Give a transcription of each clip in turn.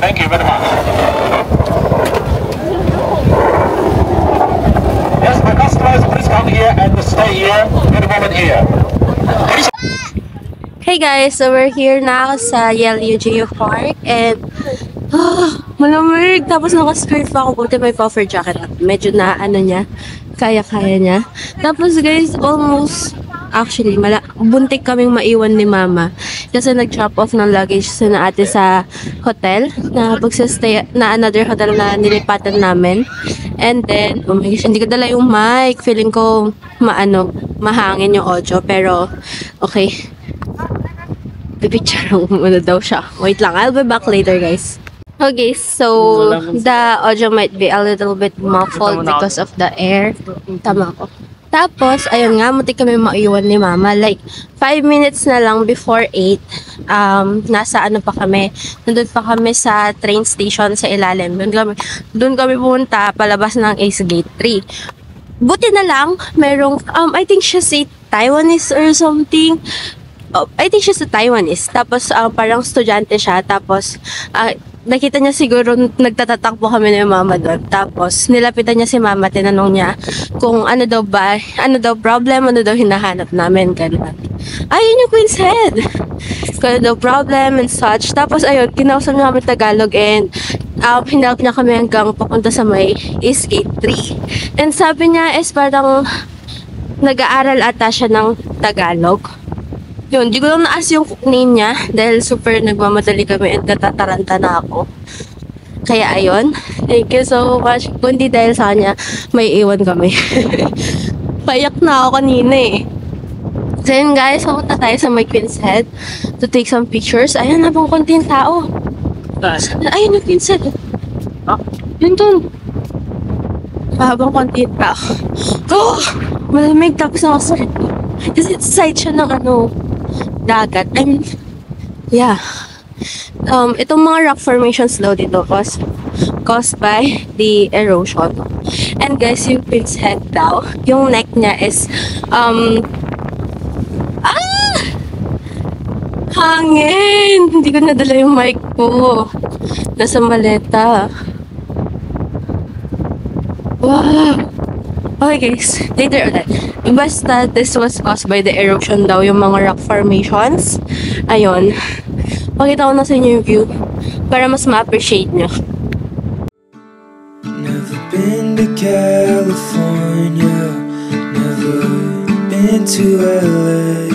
Thank you very much. Yes, my customers, please come here and stay here. Get a moment here. Hey guys, so we're here now sa Yellow Geo Park and malamig. Tapos naka-skirt pa ako, buti may puffer jacket up. Medyo na ano niya, kaya-kaya niya. Tapos guys, almost actually, buntik kaming maiwan ni mama kasi nag-drop off ng luggage na ate sa hotel na pagsastay na another hotel na nilipatan namin. And then, oh my gosh, hindi ko dala yung mic. Feeling ko mahangin yung audio, pero okay. Pipicture muna daw siya. Wait lang, I'll be back later guys. Okay, so the audio might be a little bit muffled because of the air. Tama ko. Tapos, ayun nga, mutik kami maiwan ni mama. Like, 5 minutes na lang before 8, nasa ano pa kami, nandun pa kami sa train station sa ilalim. Doon kami pumunta, palabas ng Ace Gate 3. Buti na lang, merong, I think siya si Taiwanese or something. I think siya sa Taiwanese. Tapos, parang estudyante siya. Tapos, nakita niya siguro, nagtatatakbo kami ng mama doon. Tapos, nilapitan niya si mama, tinanong niya kung ano daw problem, ano daw hinahanap namin, ganun. Ayun yung Queen's Head. Kung ano daw problem and such. Tapos, ayun, kinausap niya kami Tagalog and hinalap niya kami hanggang papunta sa may East Gate 3. And sabi niya is parang nag-aaral ata siya ng Tagalog. Yun, di ko lang na-ask yung name niya dahil super nagmamadali kami at natataranta na ako. Kaya ayun, thank you so much. Kundi dahil sa kanya, may iwan kami. Payak na ako kanina eh. So yun guys, pumunta tayo sa my Queen's Head to take some pictures. Ayun, habang konti yung tao. Ayun yung Queen's Head. Yun dun. Habang konti yung tao. Oh! Malamig tapos nakasakit ko. Kasi side siya ng dagat. I mean, yeah. Itong mga rock formations daw dito caused by the erosion. And guys, yung Queen's Head daw, yung neck niya is, hangin! Hindi ko nadala yung mic ko. Nasa maleta. Wow! Okay guys, later ulit. Basta this was caused by the erosion daw, yung mga rock formations. Ayun. Pakita ko na sa inyo yung view para mas ma-appreciate nyo. Never been to California, never been to LA,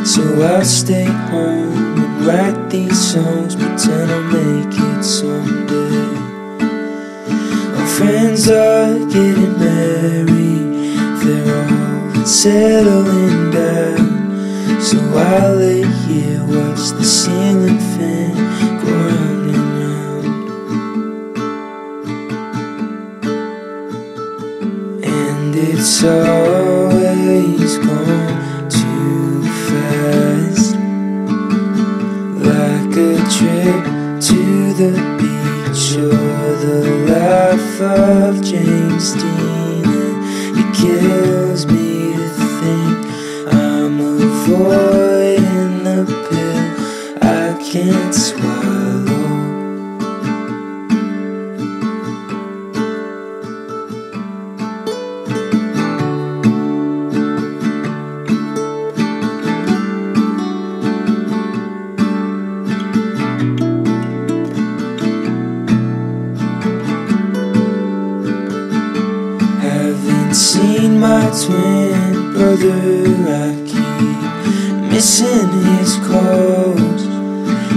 so I'll stay home and write these songs, pretend I'll make it someday. My friends are getting married, they're all settling down, so I lay here, watch the ceiling fan go round and round. And it's always gone too fast, like a trip to the beach or the life of James Dean. And it kills me to think I'm avoiding the pill I can't swallow. Haven't seen my twin brother, I keep missing his calls.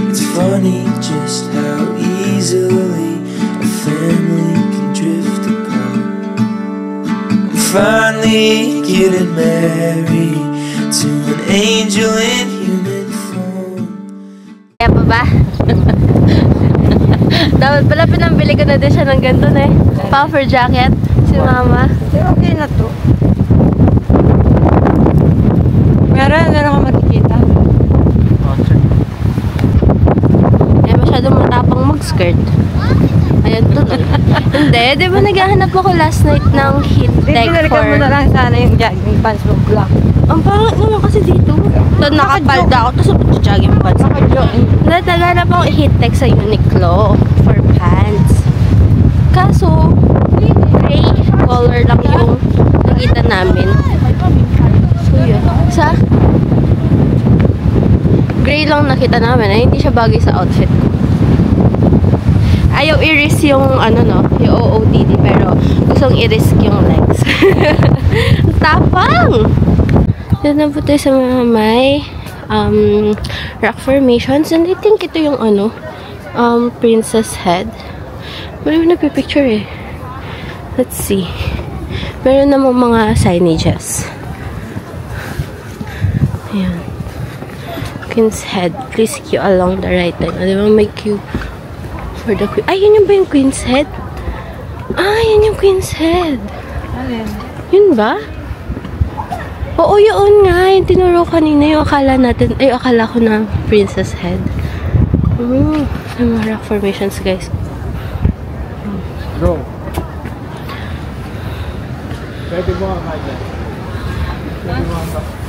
It's funny just how easily a family can drift apart. I'm finally getting married to an angel in human form. Kaya pa ba? Dapat pala pinambili ko na din siya ng ganito na puffer jacket si mama. Okay na to. Meron na lang ako makikita. Masyadong matapang mag-skirt. Ayan to. Hindi, di ba naghahanap ako last night ng heat tech for... mo na lang sana yung jogging pants mo black. Ang pangit naman kasi dito. Nakapalda ako, tapos jogging pants. Naghanap akong heat tech sa Uniqlo for pants. Kaso, gray color lang yung nakita namin. So, yun. Sa gray lang nakita namin. Ay, hindi siya bagay sa outfit ko. Ayaw i-risk yung, ano no, yung OOTD. Pero, gustong i-risk yung legs. Tapang! Yan na po tayo sa mga may rock formations. And I think ito yung, ano, princess head. Wala na nagpipicture eh. Let's see. Meron namang mga signages. Ayan. Queen's head. Please queue along the right line. O, diba may queue for the queen. Ay, yun yung ba yung queen's head? Ah, yun yung queen's head. Yun ba? Oo, yun nga. Yung tinuro kanina. Yung akala natin. Ay, akala ko na princess head. Sa mga rock formations, guys. Go. Pwede mo ang kanya. Pwede mo ang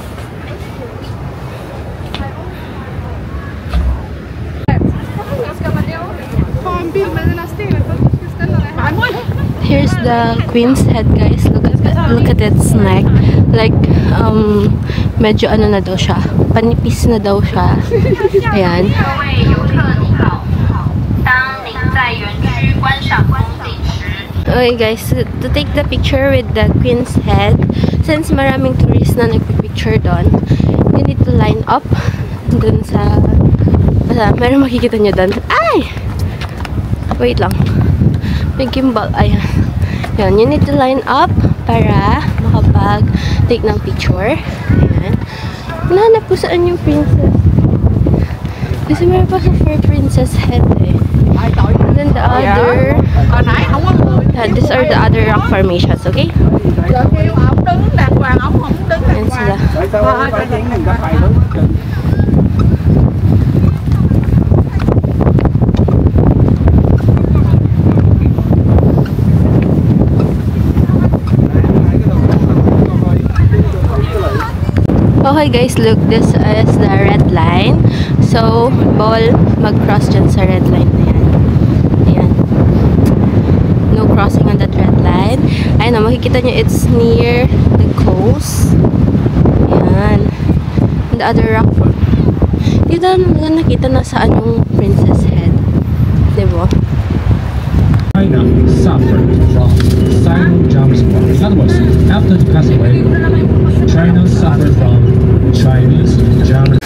Here's the queen's head, guys. Look at its neck. Like, medyo ano na daw siya. Panipis na daw siya. Ayan. Okay, guys. To take the picture with the queen's head, since maraming tourists na nagpipicture doon, you need to line up dun sa meron makikita nyo doon. Ay! Wait lang. May gimbal. Ayan. Yan. You need to line up para makapag-take ng picture. Ayan. Nahanap ko saan yung princess. Kasi meron pa sa for princess head eh. And then the other... these are the other rock formations, okay? Ayan sila. Okay guys, look, this is the red line. So, bawal mag-cross dyan sa red line na yan. Ayan. No crossing on that red line. Ayan na, makikita nyo, it's near the coast. Ayan. And the other rock form. Dito na nakita na saan yung princess head. Diba? China suffered from Sino-Japanese War. In other words, after the passing away, China suffered from Chinese-Japanese.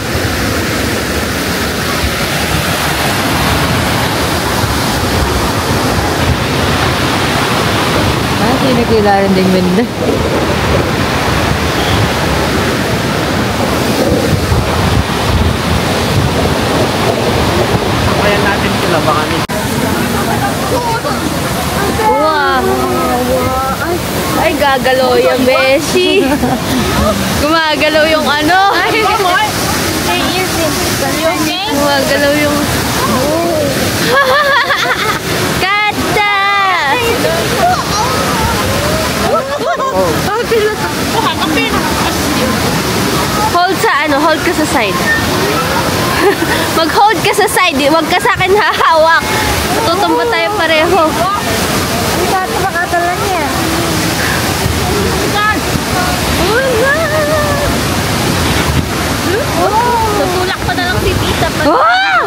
Sino kailangan din benda? Kaya natin sila baka ni. Wow! Ay, gagalaw yung beshi. Gumagalaw yung ano. Gumagalaw yung... Kata! Hold sa ano? Hold ka sa side. Mag-hold ka sa side. Huwag ka sa akin hahawak. Tutumba tayo pareho. Ang tato makatala niya. Tutulak pa na lang si tita. Wow!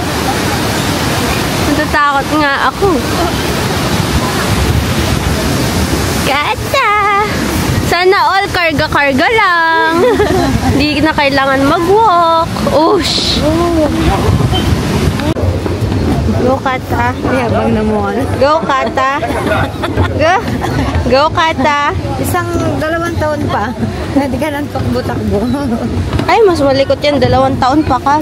Natatakot nga ako. Kata! Sana all karga-karga lang. Hindi na kailangan mag-walk. Ush! Go, Kata. Yabang na mo. Go, Kata. Go. Go, Kata. 2 taon pa. Hindi ka lang takbo-takbo. Ay, mas malikot yan. 2 taon pa ka.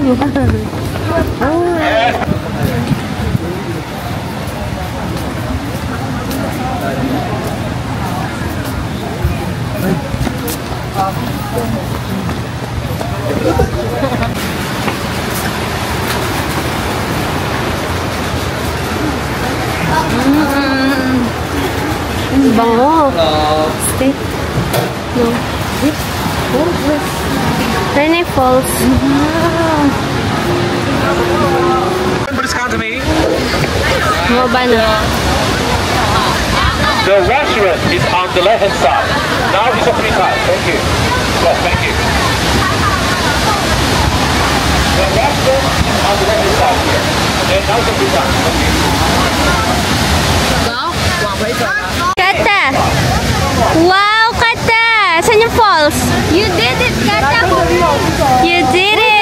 Bango. Stay. No. Rene Falls. Pababa na. The restaurant is on the left hand side. Now it's a free card. Thank you. Yes, thank you. The restaurant is on the left hand side here. And now it's a free card. Thank you. Kata! Wow, Kata! Saan yung falls? You did it, Kata! You did it!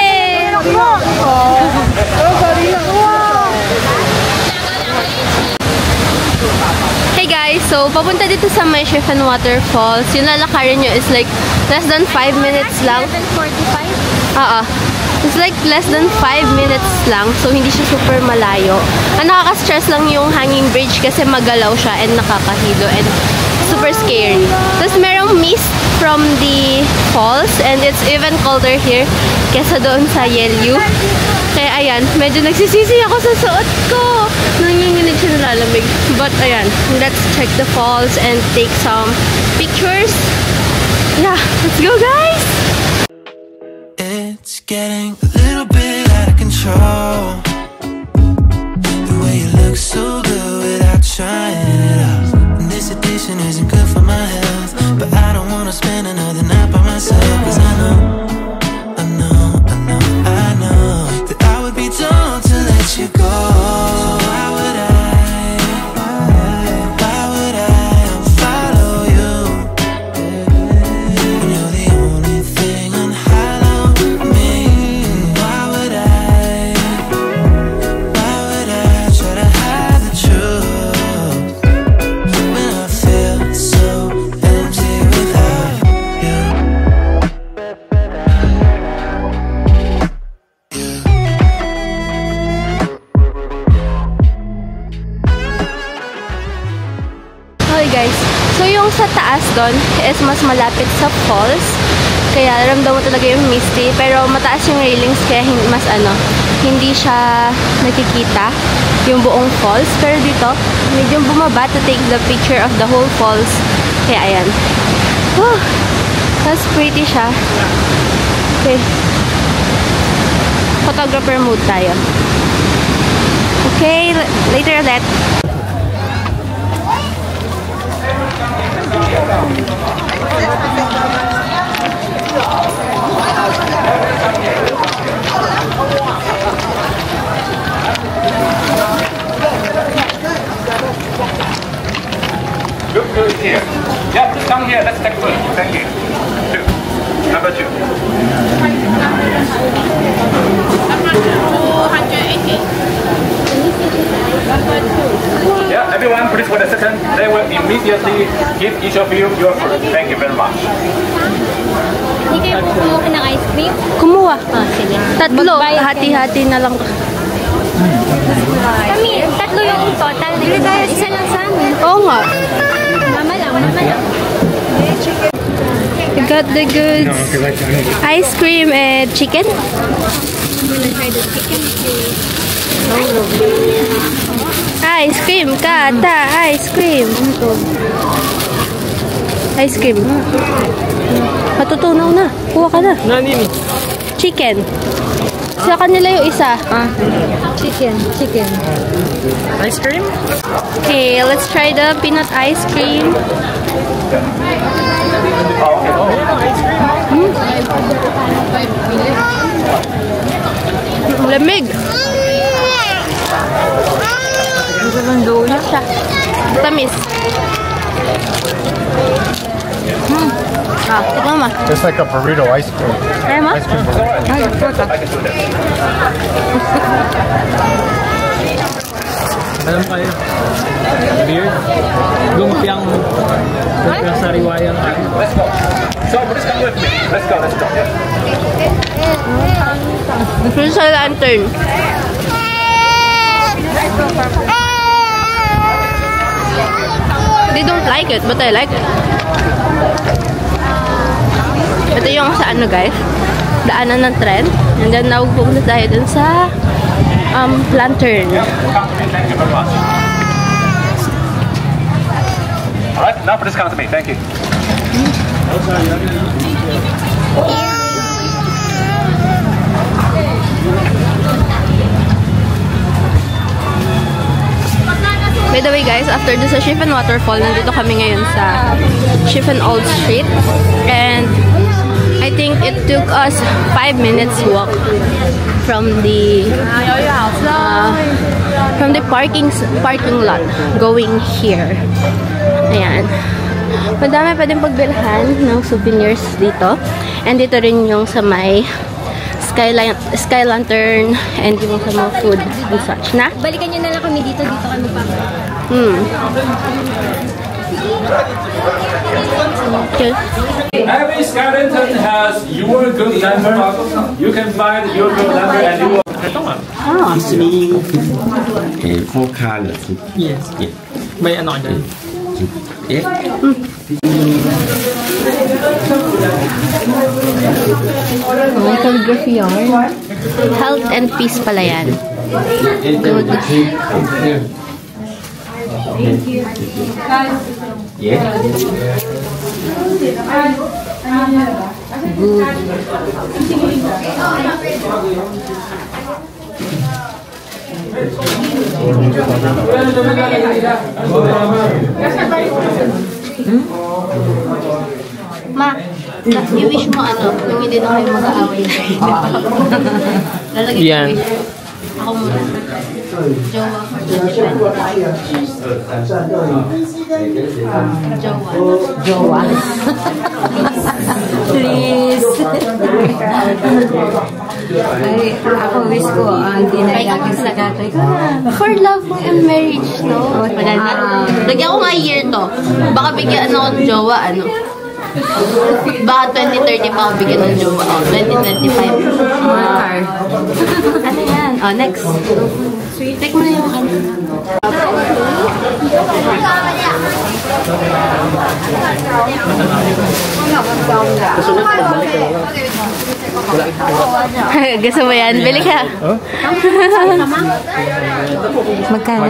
Hey guys, so papunta dito sa May Chiffon Waterfalls. Yung lalakarin nyo is like less than 5 minutes lang. 7:45? It's like less than 5 minutes lang. So hindi siya super malayo. Ang nakaka-stress lang yung hanging bridge kasi magalaw siya and nakakahilo and super scary. Tapos merong mist from the falls and it's even colder here kesa doon sa Yelyu. Kaya ayan, medyo nagsisisi ako sa suot ko. Nanginginig siya, nalalamig. But ayan, let's check the falls and take some pictures. Yeah, let's go guys! It's getting a little bit out of control. The way you look so good without trying it out. And this addiction isn't good for my health, but I don't wanna spend another night by myself. Cause I know that I would be dumb to let you go. Why would I follow you when you're the only thing on hollow me? Why would I try to hide the truth when I feel so empty without you? Okay guys, so yung sa taas doon is mas malapit sa falls. Kaya ramdam mo talaga yung misty. Pero mataas yung railings kaya hindi siya nakikita yung buong falls. Pero dito, medyo bumaba to take the picture of the whole falls. Kaya ayan. Whew, that's pretty siya. Okay. Photographer mode tayo. Okay, later ulit. Look good here. Yeah, please come here. Let's take a photo. Thank you. Two. Number 2. 280. Yeah, everyone, please wait a second. They will immediately give each of you your food. Thank you very much. Hindi kayo kumuha ng ice cream? Kumuha. Sige. Tatlo. Hati-hati na lang. Kami, tatlo yung total. Isa lang sa amin. Oo nga. Mama lang. We got the goods. Ice cream and chicken. Ice cream, Kata. Ice cream. Ice cream. Matutunaw na. Kuha ka na. Chicken. Sa kanila yung isa. Chicken. Ice cream? Okay, let's try the peanut ice cream. Lamig. Siya. Tamis. Ito ma. It's like a burrito ice cream. Kaya ma? Ice cream burrito. Ay, puta. Alam kayo? Beard? Lumpiang sariwayang Let's go. So, please come with me. Let's go. Ito sa lantern. They don't like it, but I like it. Ito yung sa ano guys, daanan ng tren. And then now pupunta tayo dun sa lantern. Thank you very much. Alright, now please come to me. Thank you. By the way guys, after this sa Chiffon Waterfall, nandito kami ngayon sa Chiffon Old Street. And I think it took us 5 minutes walk from the parking lot going here. Ayan. Madami pa din pagbilhan ng souvenirs dito. And dito rin yung sa may Sky Lantern and yung sa mga food and such na. Balikan nyo na lang kami dito kami magpapagawa. Okay. Every Sky Lantern has your good number. You can find your good number and you will... It's me. 4 colors. Yes. Yeah. May ano dyan? Yeah. May calligraphy yarn. Health and peace pala yan. Good. Yeah. Ma, i-wish mo ano, yung hindi na kayo mag-aaway. Lalagay ko Yan. wish. Ako muna. Jowa for the Jowa. Please. Ay, ako wish ko, hindi na yakin sa tatay ko. For love and marriage, no? Wala na. Lagyan ko nga year to. Baka bigyan ako ng jowa, ano? Baka 2030 pa ako bigyan ng jowa. Oh, 2025. Ano yan? Oh, next. Take mo na yung ano. Gusto mo yan? Bili ka. Magkano?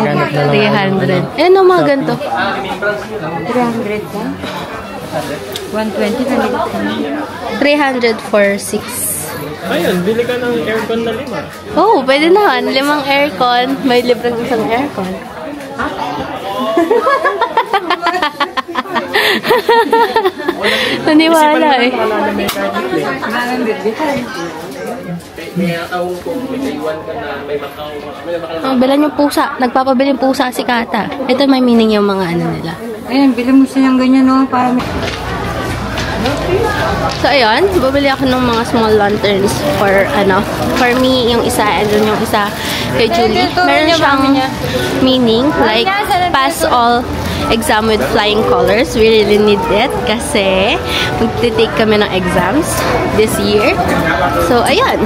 300. Eh, no, mga ganito. 300 ka? 120 na lilit ka. 300 for 6. Ayun, bili ka ng aircon na 5. Oh, pwede naman. 5 aircon. May libreng isang aircon. Naniwala eh. Ang bilan yung pusa. Nagpapabili yung pusa si Kata. Ito may meaning yung mga ano nila. Ayun, bili mo silang ganyan, no? Para So, ayun. Bumili ako ng mga small lanterns for me, yung isa, and then yung isa kay Julie. Meron siyang meaning, like, pass all exam with flying colors. We really need it kasi magti-take kami ng exams this year. So, ayun.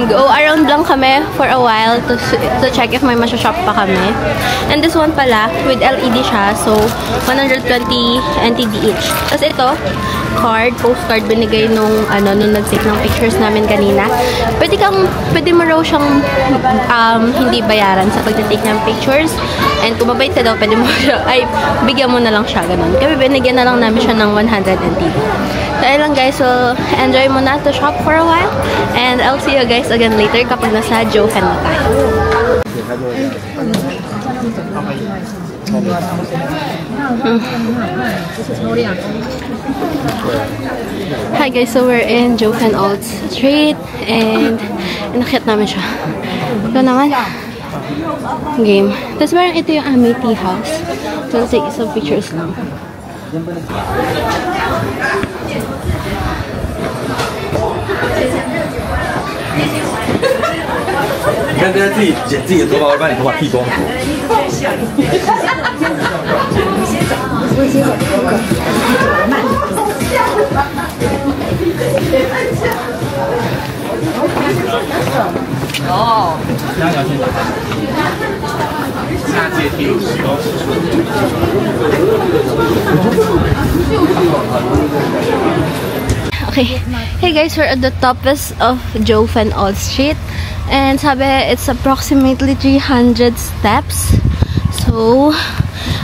Go around lang kami for a while to check if may masya-shop pa kami. And this one pala, with LED siya, so 120 NTD each. Tapos ito, postcard binigay nung nag-take ng pictures namin kanina. Pwede mo raw siyang hindi bayaran sa pag-take ng pictures. And kung mabait ka daw, pwede mo siya, bigyan mo na lang siya, ganun. Kaya binigyan na lang namin siya ng 100 NTD. So, ayun lang guys. So, enjoy mo na to shop for a while. And I'll see you guys again later kapag nasa Jofen na tayo. Hi guys, so we're in Jofen Old Street and nakit namin siya. Ito naman. Game. Tapos parang ito yung aming tea house. So, let's take some pictures lang.你看，这自己剪自己的头发，我把你头发剃光。哦，那条线打开。下阶梯有10公尺处。Okay. Hey guys, we're at the topest of Jofen Old Street. And sabi, it's approximately 300 steps. So,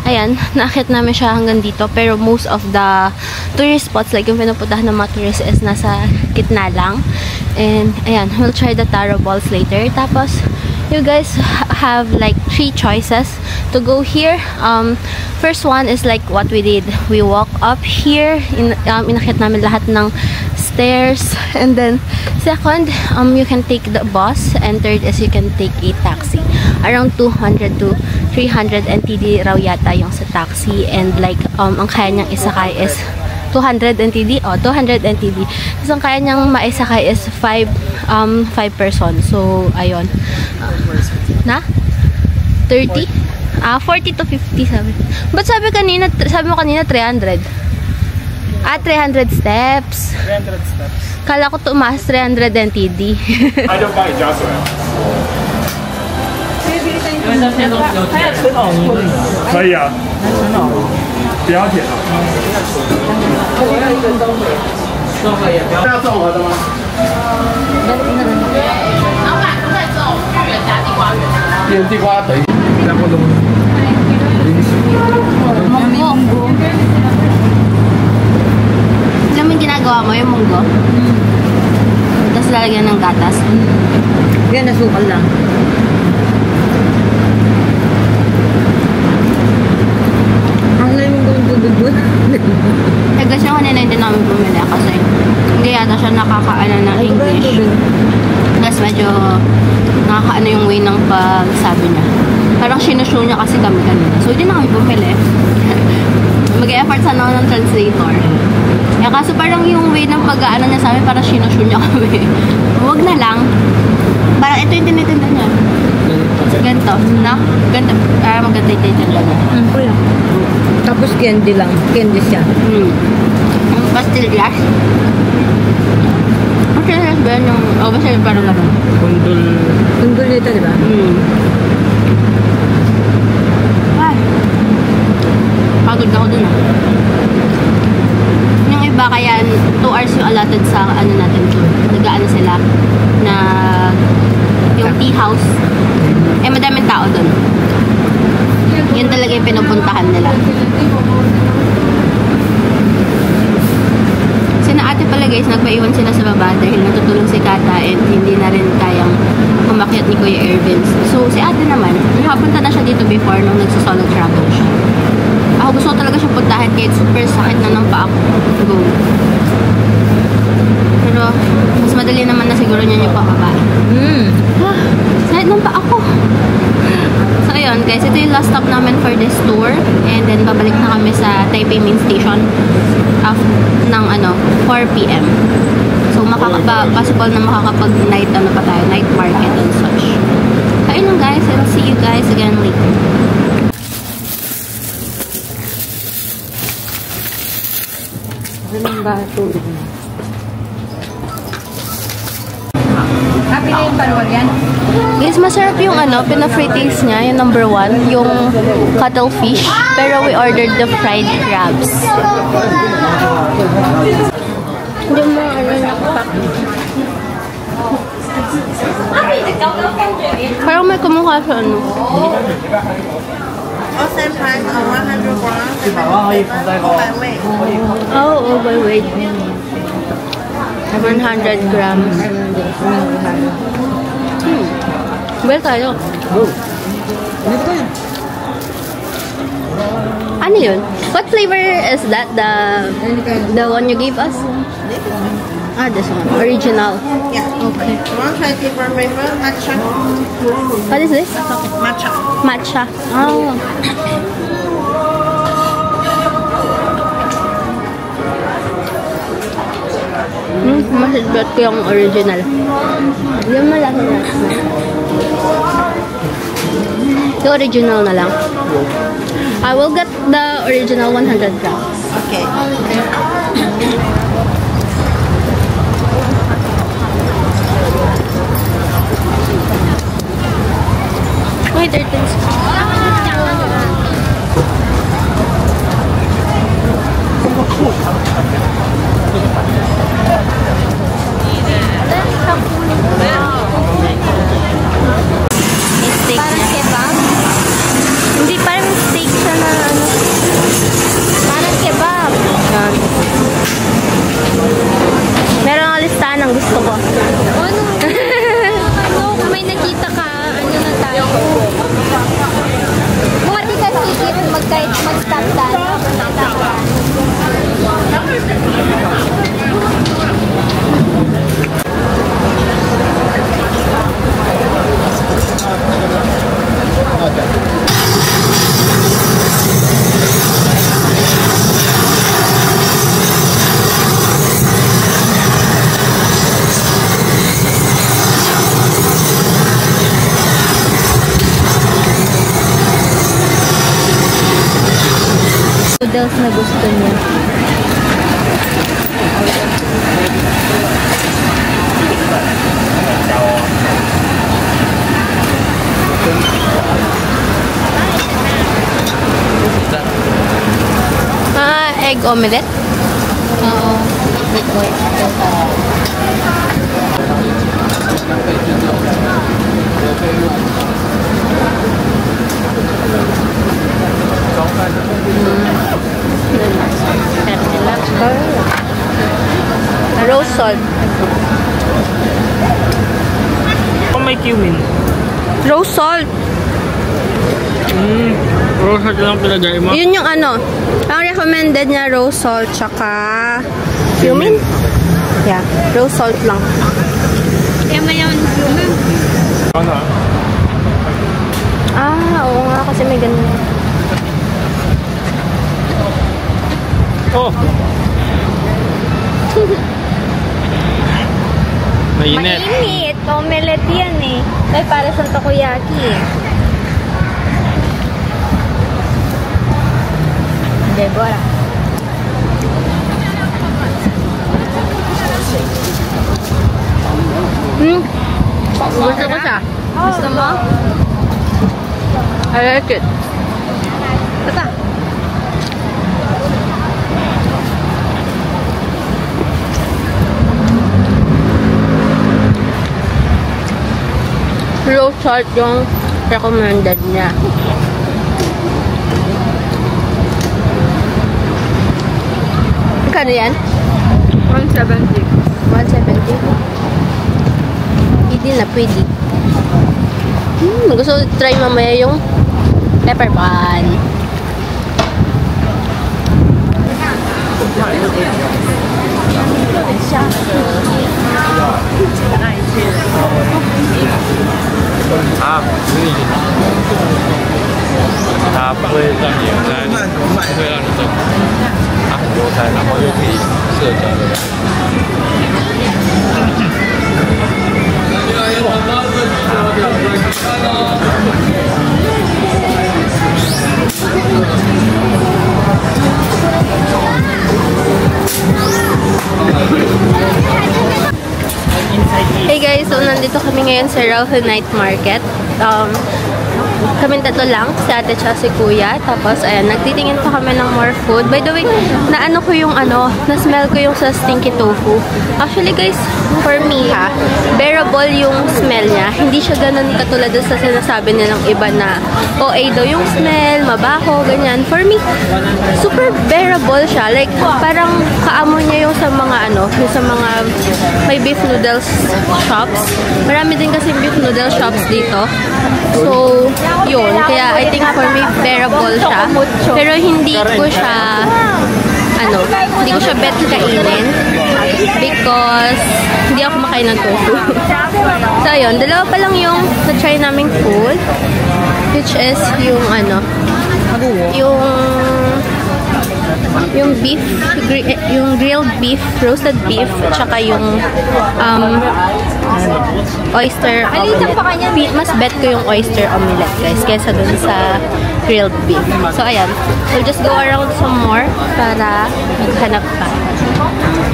ayan, nakit namin siya hanggang dito. Pero most of the tourist spots, like yung pinupuntahan ng mga tourists, is nasa gitna lang. And, ayan, we'll try the taro balls later. Tapos, you guys have like 3 choices to go here. First one is like what we did. We walk up here. Inakit namin lahat ng stairs. And then second, you can take the bus. And third is you can take a taxi. Around 200 to 300 NTD raw yata yung sa taxi. And like ang kaya niyang isakay is 200 NTD. 200 NTD. Tapos ang kaya niyang maisakay is 5 person. So ayun. Na? 30? 40 to 50 sabi. But sabi mo kanina 300. 300 steps. 300 steps. Kala ko tumaas 300 NTD. I don't buy Joshua. 可以啊，不要甜啊。这要综合的吗？老板不可以只有芋圆加地瓜圆。地瓜等于两个都。 Munggo. Alam mo yung ginagawa mo, yung munggo? Tapos lalagyan ng gatas. Yan, nasukal lang. Ang lamang kong tubig mo. Guys, yung kanina hindi namin bumili kasi hindi yata siya nakakaano ng English. Tapos medyo nakakaano yung way ng pagsabi niya. Parang sinushow niya kasi kami kanina. So, hindi na kami bumili. Mag-e-effort sana ako ng translator. Kaya kaso parang yung way ng pag-ano niya sa amin, parang sinushow niya kami. Huwag na lang. Parang ito yung tinitinda niya. Ganito. No? Ganito. Maganda yung tinitinda niya. Tapos candy lang. Candy siya. Yung pastillas. Pastillas ba yan yung... basta yung parang gano'n. Tungkol nito, di ba? Ay. Pagod ako dun ah. Yung iba kaya 2 hours yung allotted sa ano natin tour. Nag-ano sila na yung tea house. Madaming tao dun. Yun talaga yung pinupuntahan nila. Sina ate pala guys, nagpaiwan sila sa baba dahil natutulog si Kata and hindi na rin kayang umakyat ni Kuya Ervins. So si ate naman, nakapunta na siya dito before nung nagsasolo travel siya. Ako gusto ko talaga siyang puntahan kahit super sakit na ng paa ko. Go. Pero mas madali naman na siguro niya yung pababa. Sakit ng paa ko. So ayun guys, ito yung last stop namin for this tour. And then babalik na kami sa Taipei Main Station ng 4 PM. So possible na makakapag-night pa tayo, night market and such. So ayun guys, I'll see you guys again later. Ganun ba tubig mo? Happy na yung paluwag yan? Guys, masarap yung pina-free taste niya, yung number 1, yung cuttlefish. Pero we ordered the fried crabs. Hindi mo nakapak. Parang may kumukha sa Outside price of 100 grams. By weight. Oh, by weight. 100 grams. Well tayo. Ano yun? What flavor is that? The one you gave us? This one. Original. Yeah. Okay. You want to try different flavor? Matcha. What is this? Matcha. Matcha. Oh. Masarap ko yung original. Yung malaki na. Yung original na lang. I will get the original 100 grams. Okay. Wait, 13. Steak parang kebab? Hindi, parang steak siya na parang kebab. Yan. Meron ang listahan ng gusto ko. Ano? Kung may nakita ka, ano noodles na gusto niya. Egg omelette? Oo. Rose salt. Kung may cumin. Rose salt. Rose salt lang pinagay mo. Yun yung ano. Ang recommended niya rose salt tsaka cumin. Yeah, rose salt lang. Kaya mayaman yung cumin. Ano? Oo nga kasi may ganun. Oh! Mainit. Mainit. Omelette yan eh. Ay, para sa takoyaki eh. Deborah. Gusto ko siya. Gusto mo? I like it. Bata. Rose salt yung recommended niya. Magkano yan? 170. 170. Hindi na pwede. Gusto ko try mamaya yung pepper pan.它不会让你很难，不会让你增它很多菜，然后又可以社交的感Hey guys, so nandito kami ngayon sa Rauhe Night Market. Kami tatlo lang, si ate tsaka si kuya. Tapos, ayan, nagtitingin pa kami ng more food. By the way, naano ko yung na-smell ko yung sa stinky tofu. Actually guys, for me ha, bearable yung smell niya. Hindi siya ganun katulad sa sinasabi nilang iba na OA daw yung smell, mabaho, ganyan. For me, super bearable siya. Like, parang kaamo niya yung sa mga yung sa mga may beef noodles shops. Marami din kasi beef noodle shops dito. So, yun. Kaya I think for me, bearable siya. Pero hindi ko siya hindi ko siya bet kainin because hindi ako makain ng tofu. So, ayun. Dalawa pa lang yung na-try naming food, which is yung yung beef, yung grilled beef, roasted beef, tsaka yung oyster omelette. Mas bet ko yung oyster omelette guys kaysa dun sa grilled beef. So ayan, we'll just go around some more para maghanap pa.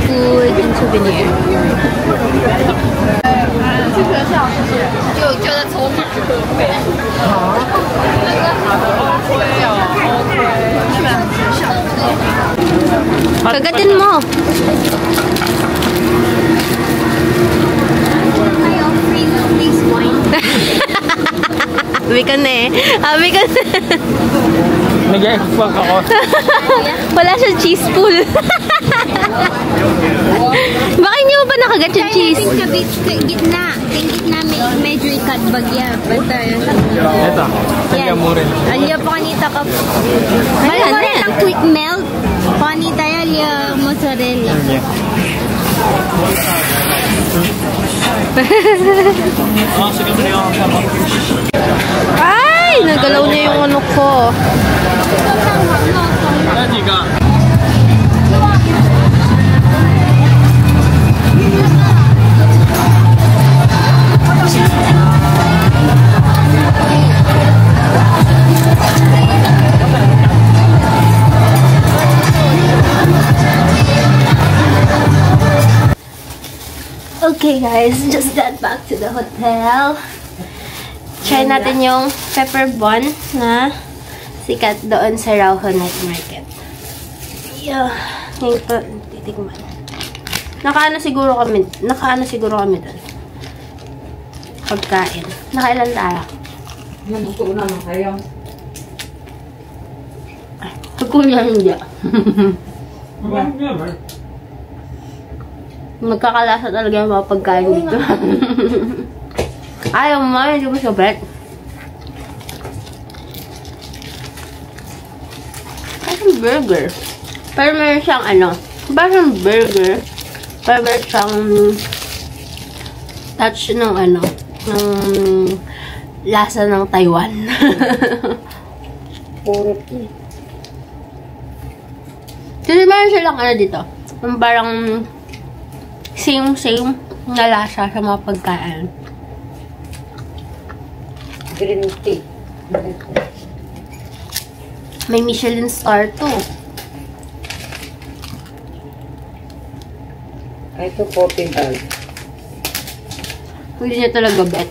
Food and souvenir. Kagatin mo. Sabi ka na eh. Sabi ka na. Nag-expect ako. Wala siyang cheese pool. Baka hindi mo pa nakagat yung cheese? Gitna medyo ikat bagya. Ito. Talya mo rin. Alya pa kanita ka. Wala na. Ang quick melt. Panita alya mozzarella. Ay! Nagalaw niya yung ano ko. Okay guys, just got back to the hotel. Try natin yung pepper bun na sikat doon sa Rauho Night Market. Yeah. Ngayon ko titikman. Nakaano siguro kami doon. Pagkain. Nakailan tayo? Nanuto naman kayo. Pagkulang hindi. Magkakalasa talaga yung mga pagkain dito. Ayaw mo, hindi mo siya bet. Parang burger. Pero meron siyang ano, parang burger. Pero meron siyang touch ng ano, ng lasa ng Taiwan. Puro Kasi meron silang ano dito, yung parang same na lasa sa mga pagkain. green tea. May Michelin star to. Ito 14 tag. Hindi niya talaga bet.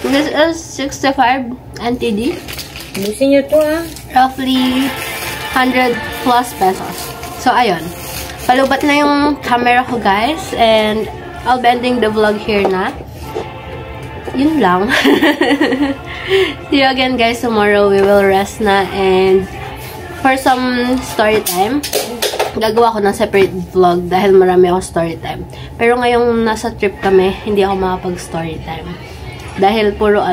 This is 65 NTD. Busin nyo to Roughly 100 plus pesos. So, ayun. Palubat na yung camera ko, guys. And, I'll be ending the vlog here na. Yun lang. See you again, guys. Tomorrow, we will rest na. And, for some story time, gagawa ko ng separate vlog dahil marami akong story time. Pero ngayong nasa trip kami, hindi ako makapag-story time. Dahil puro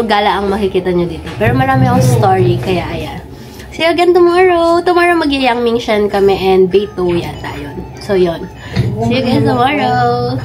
gala ang makikita nyo dito. Pero marami akong story, kaya ayan. See you again tomorrow. Tomorrow mag-Yangmingshan kami and Beito yata yun. So yun. See you guys tomorrow.